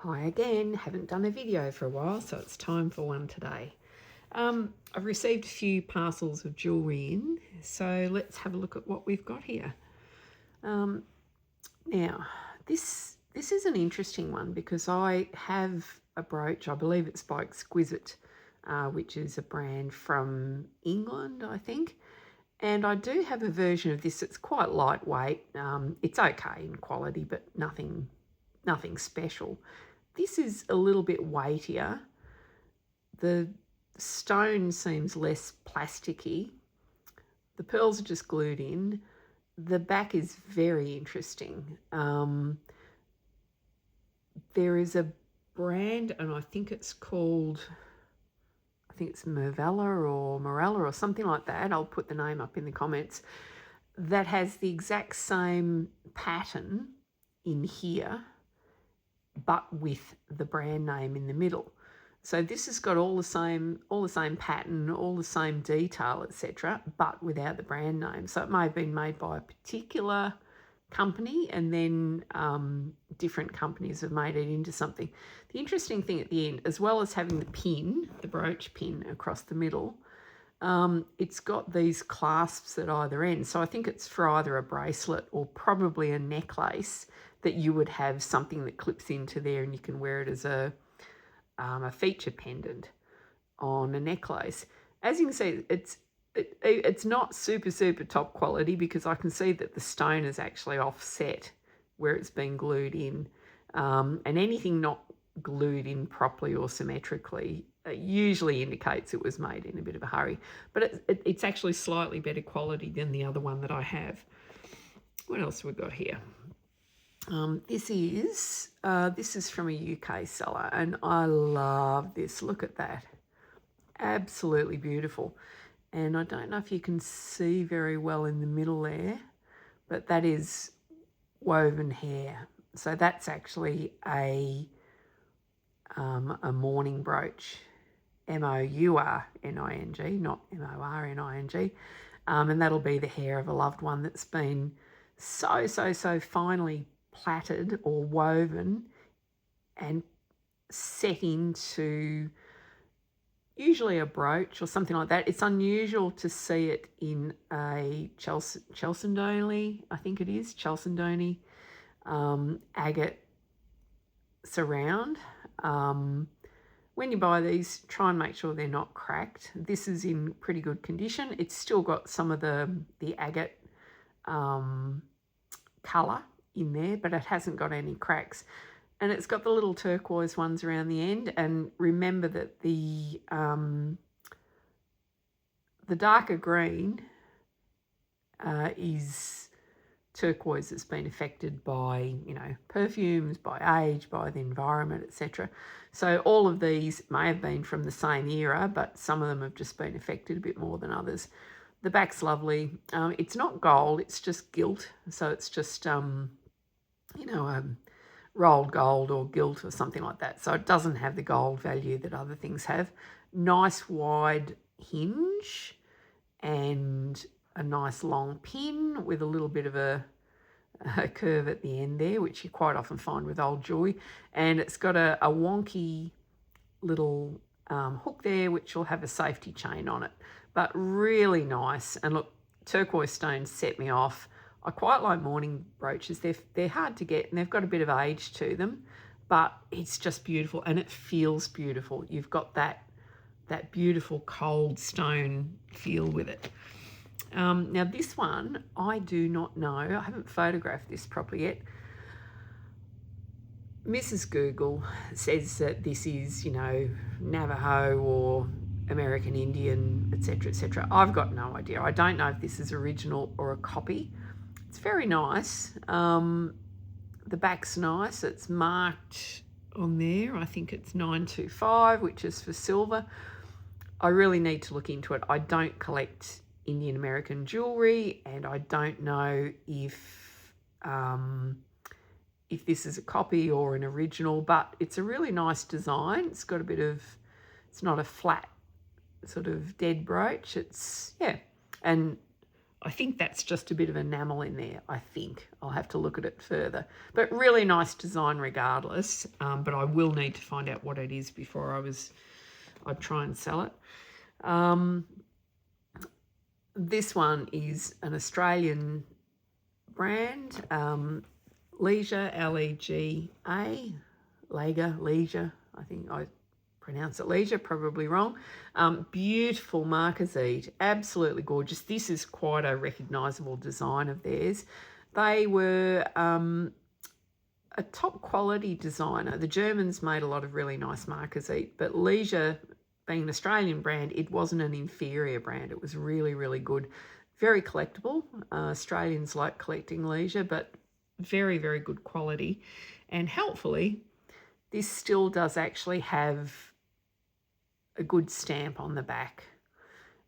Hi again, haven't done a video for a while, so it's time for one today. I've received a few parcels of jewellery in, so let's have a look at what we've got here. Now, this is an interesting one because I have a brooch, I believe it's by Exquisite, which is a brand from England, I think. And I do have a version of this that's quite lightweight. It's okay in quality, but nothing special. This is a little bit weightier. The stone seems less plasticky. The pearls are just glued in. The back is very interesting. There is a brand, and I think it's Morella or something like that. I'll put the name up in the comments. That has the exact same pattern in here, but with the brand name in the middle. So this has got all the same pattern, all the same detail, etc., but without the brand name. So it may have been made by a particular company, and then different companies have made it into something. The interesting thing at the end, as well as having the brooch pin across the middle, it's got these clasps at either end. So I think it's for either a bracelet or probably a necklace that you would have something that clips into there, and you can wear it as a feature pendant on a necklace. As you can see, it's not super top quality because I can see that the stone is actually offset where it's been glued in, and anything not glued in properly or symmetrically usually indicates it was made in a bit of a hurry. But it's actually slightly better quality than the other one that I have. What else have we got here? This is from a UK seller, and I love this. Look at that. Absolutely beautiful. And I don't know if you can see very well in the middle there, but that is woven hair. So that's actually a mourning brooch, M-O-U-R-N-I-N-G, not M-O-R-N-I-N-G. And that'll be the hair of a loved one that's been so finely plaited or woven and set into usually a brooch or something like that. It's unusual to see it in a Chalcedony, I think it is, Chalcedony agate surround. When you buy these, try and make sure they're not cracked. This is in pretty good condition. It's still got some of the agate colour in there, but it hasn't got any cracks. And it's got the little turquoise ones around the end. And remember that the darker green is turquoise that's been affected by, perfumes, by age, by the environment, etc. So all of these may have been from the same era, but some of them have just been affected a bit more than others. The back's lovely. It's not gold, it's just gilt. So it's just, rolled gold or gilt or something like that. So it doesn't have the gold value that other things have. Nice wide hinge and a nice long pin with a little bit of a curve at the end there, which you quite often find with old jewellery. And it's got a wonky little hook there, which will have a safety chain on it. But really nice. And look, turquoise stones set me off. I quite like mourning brooches. They're hard to get and they've got a bit of age to them, but it's just beautiful and it feels beautiful. You've got that beautiful cold stone feel with it. Now this one, I do not know. I haven't photographed this properly yet. Mrs. Google says that this is, Navajo or American Indian, etc., etc. I've got no idea. I don't know if this is original or a copy. It's very nice. The back's nice. It's marked on there. I think it's 925, which is for silver. I really need to look into it. I don't collect Indian American jewellery, and I don't know if this is a copy or an original, but it's a really nice design. It's got a bit of, it's not a flat sort of dead brooch. It's, yeah. And I think that's just a bit of enamel in there, I think. I'll have to look at it further. But really nice design regardless. But I will need to find out what it is before I'd try and sell it. This one is an Australian brand, Leisure, L-E-G-A, Leisure, I think I pronounce it Leisure, probably wrong. Beautiful marquisite, absolutely gorgeous. This is quite a recognisable design of theirs. They were a top quality designer. The Germans made a lot of really nice marquisite, but Leisure, being an Australian brand, it wasn't an inferior brand. It was really, really good. Very collectible. Australians like collecting Leisure, but very, very good quality. And helpfully, this still does actually have a good stamp on the back.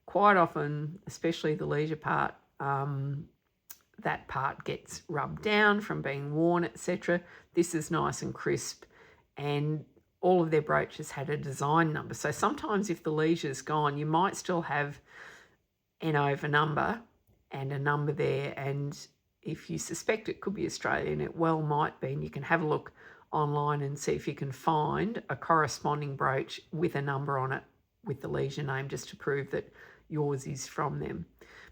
Quite often, especially the Leisure part, that part gets rubbed down from being worn, etc. This is nice and crisp, and all of their brooches had a design number. So sometimes if the Leisure's gone, you might still have an over number and a number there, and if you suspect it could be Australian, it well might be, and you can have a look online and see if you can find a corresponding brooch with a number on it with the Leisure name, just to prove that yours is from them.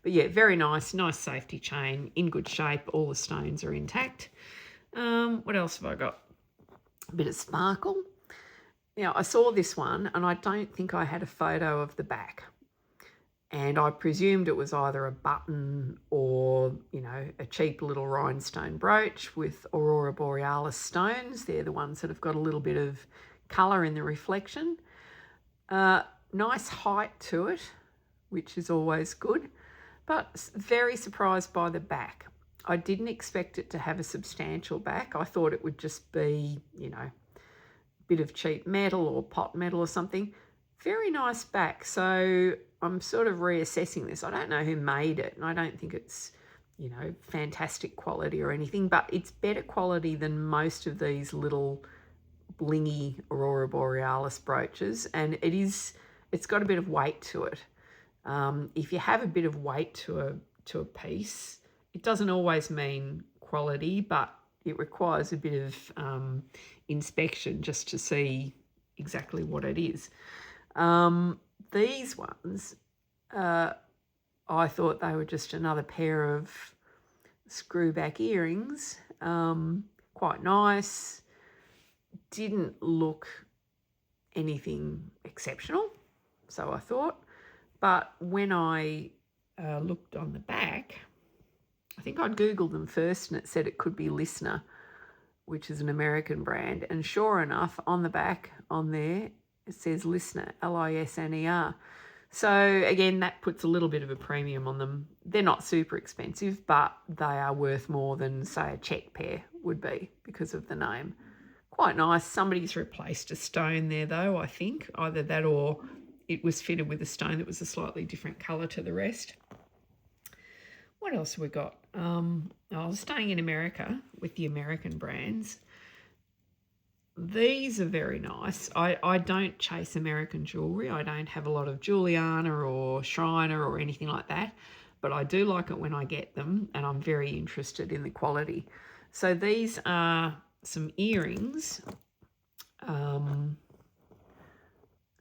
But yeah, very nice safety chain, in good shape. All the stones are intact. What else have I got? A bit of sparkle. Now, I saw this one and I don't think I had a photo of the back. And I presumed it was either a button or, you know, a cheap little rhinestone brooch with Aurora Borealis stones. They're the ones that have got a little bit of colour in the reflection. Nice height to it, which is always good, but very surprised by the back. I didn't expect it to have a substantial back. I thought it would just be, you know, a bit of cheap metal or pot metal or something. Very nice back. So I'm sort of reassessing this. I don't know who made it, and I don't think it's, you know, fantastic quality or anything, but it's better quality than most of these little blingy Aurora Borealis brooches, and it's got a bit of weight to it. If you have a bit of weight to a piece, it doesn't always mean quality, but it requires a bit of inspection just to see exactly what it is. These ones, I thought they were just another pair of screw-back earrings. Quite nice. Didn't look anything exceptional, so I thought. But when I looked on the back, I think I'd Googled them first and it said it could be Listener, which is an American brand. And sure enough, on the back, on there, it says Listener, L-I-S-N-E-R. So again, that puts a little bit of a premium on them. They're not super expensive, but they are worth more than, say, a check pair would be because of the name. Quite nice. Somebody's replaced a stone there, though, I think. Either that or it was fitted with a stone that was a slightly different colour to the rest. What else have we got? I was staying in America with the American brands. These are very nice. I don't chase American jewellery. I don't have a lot of Juliana or Shriner or anything like that, but I do like it when I get them, and I'm very interested in the quality. So these are some earrings, some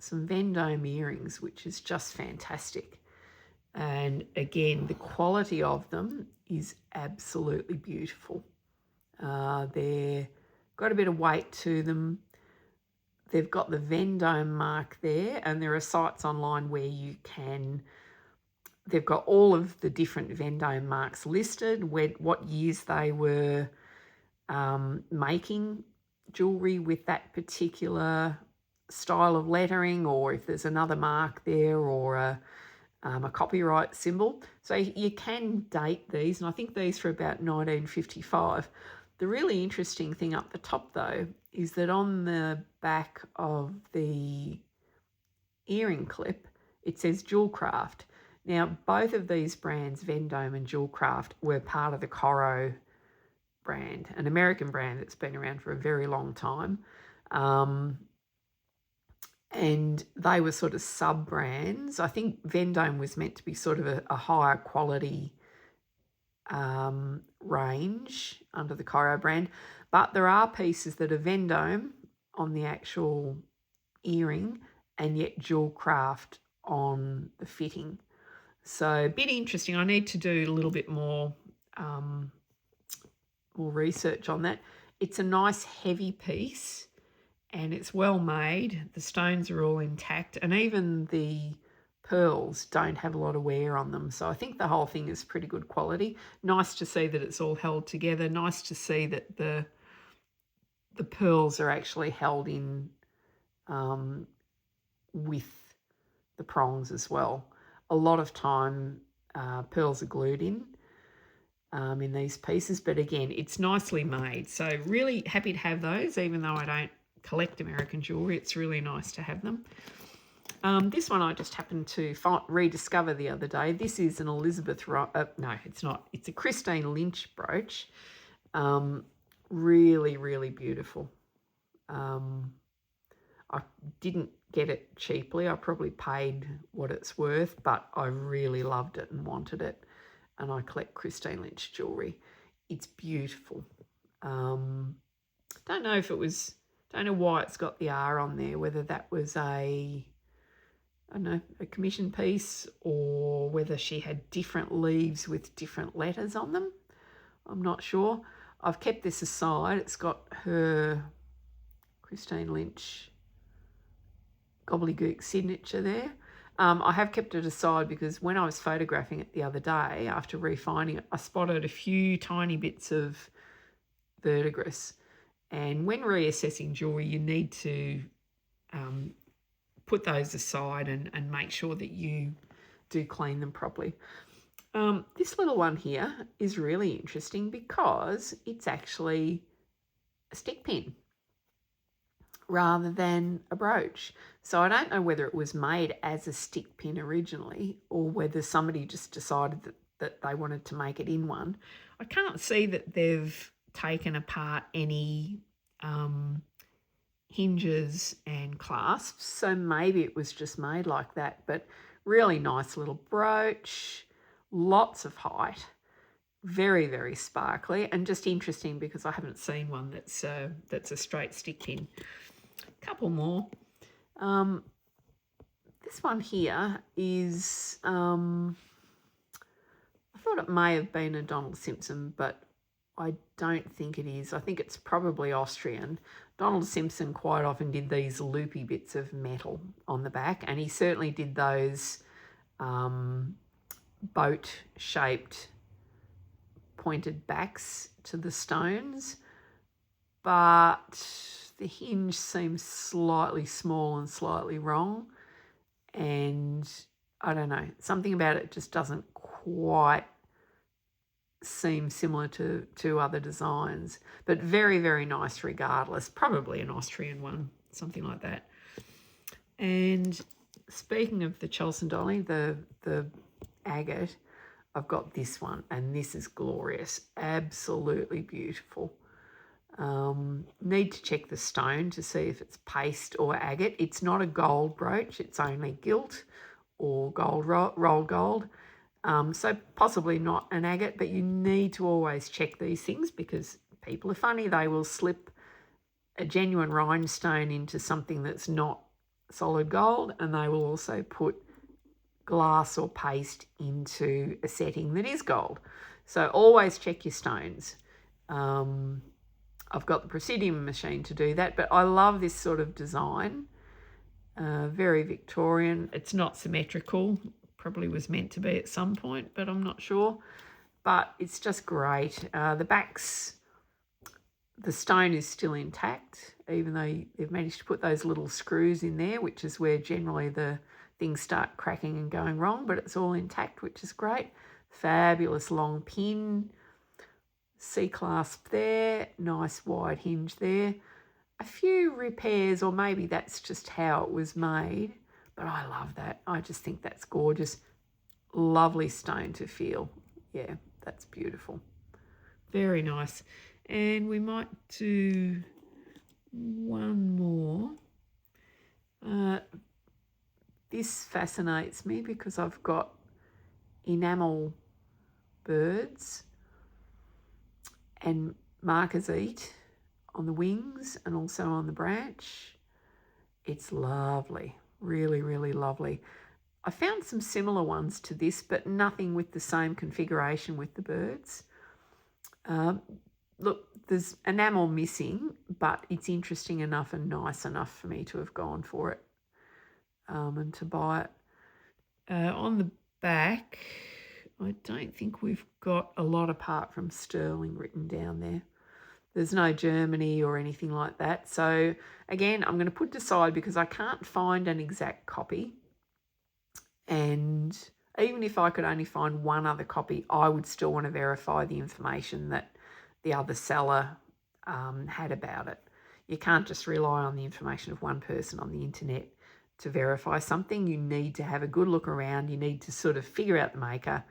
Vendome earrings, which is just fantastic. And again, the quality of them is absolutely beautiful. They're got a bit of weight to them. They've got the Vendome mark there, and there are sites online where you can, they've got all of the different Vendome marks listed, what years they were making jewellery with that particular style of lettering, or if there's another mark there, or a copyright symbol. So you can date these, and I think these are about 1955. The really interesting thing up the top, though, is that on the back of the earring clip, it says Jewelcraft. Now, both of these brands, Vendome and Jewelcraft, were part of the Coro brand, an American brand that's been around for a very long time. And they were sort of sub-brands. I think Vendome was meant to be sort of a higher quality range under the Cairo brand, but there are pieces that are Vendome on the actual earring and yet jewel craft on the fitting. So a bit interesting. I need to do a little bit more research on that. It's a nice heavy piece and it's well made. The stones are all intact and even the pearls don't have a lot of wear on them. So I think the whole thing is pretty good quality. Nice to see that it's all held together. Nice to see that the pearls are actually held in with the prongs as well. A lot of time pearls are glued in these pieces, but again, it's nicely made. So really happy to have those, even though I don't collect American jewellery. It's really nice to have them. This one I just happened to rediscover the other day. This is an Elizabeth, no, it's not. It's a Christine Lynch brooch. Really, really beautiful. I didn't get it cheaply. I probably paid what it's worth, but I really loved it and wanted it. And I collect Christine Lynch jewellery. It's beautiful. Don't know if it was, don't know why it's got the R on there, whether that was a commission piece or whether she had different leaves with different letters on them. I'm not sure. I've kept this aside. It's got her Christine Lynch gobbledygook signature there. I have kept it aside because when I was photographing it the other day, after refining it, I spotted a few tiny bits of verdigris. And when reassessing jewellery, you need to put those aside and make sure that you do clean them properly. This little one here is really interesting because it's actually a stick pin rather than a brooch. So I don't know whether it was made as a stick pin originally or whether somebody just decided that they wanted to make it in one. I can't see that they've taken apart any hinges and clasps, so maybe it was just made like that, but really nice little brooch, lots of height, very, very sparkly, and just interesting because I haven't seen one that's a straight stick pin. Couple more. This one here is, I thought it may have been a Donald Simpson, but I don't think it is. I think it's probably Austrian. Donald Simpson quite often did these loopy bits of metal on the back, and he certainly did those boat-shaped pointed backs to the stones, but the hinge seems slightly small and slightly wrong, and I don't know, something about it just doesn't quite seem similar to other designs, but very, very nice regardless. Probably an Austrian one, something like that. And speaking of the Chalcedony, the agate, I've got this one, and this is glorious, absolutely beautiful. Need to check the stone to see if it's paste or agate. It's not a gold brooch, it's only gilt or gold rolled gold. So possibly not an agate, but you need to always check these things because people are funny. They will slip a genuine rhinestone into something that's not solid gold, and they will also put glass or paste into a setting that is gold. So always check your stones. I've got the Presidium machine to do that, but I love this sort of design. Very Victorian. It's not symmetrical. Probably was meant to be at some point, but I'm not sure. But it's just great. The backs, the stone is still intact, even though they've managed to put those little screws in there, which is where generally the things start cracking and going wrong, but it's all intact, which is great. Fabulous long pin, C-clasp there, nice wide hinge there. A few repairs, or maybe that's just how it was made, but I love that. I just think that's gorgeous. Lovely stone to feel. Yeah, that's beautiful. Very nice. And we might do one more. This fascinates me because I've got enamel birds and marquisite on the wings and also on the branch. It's lovely, really, really lovely. I found some similar ones to this, but nothing with the same configuration with the birds. Look, there's enamel missing, but it's interesting enough and nice enough for me to have gone for it and to buy it. On the back, I don't think we've got a lot apart from sterling written down there. There's no Germany or anything like that. So again, I'm going to put it aside because I can't find an exact copy. And even if I could only find one other copy, I would still want to verify the information that the other seller had about it. You can't just rely on the information of one person on the internet to verify something. You need to have a good look around. You need to sort of figure out the maker,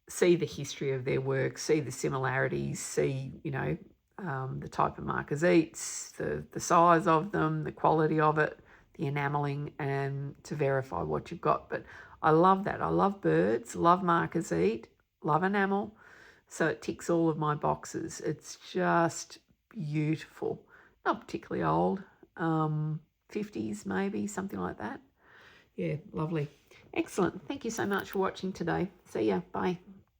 see the history of their work, see the similarities, see, the type of marquisites, the size of them, the quality of it, the enamelling, and to verify what you've got. But I love that. I love birds, love marquisite, love enamel. So it ticks all of my boxes. It's just beautiful. Not particularly old, 50s maybe, something like that. Yeah, lovely. Excellent. Thank you so much for watching today. See ya. Bye.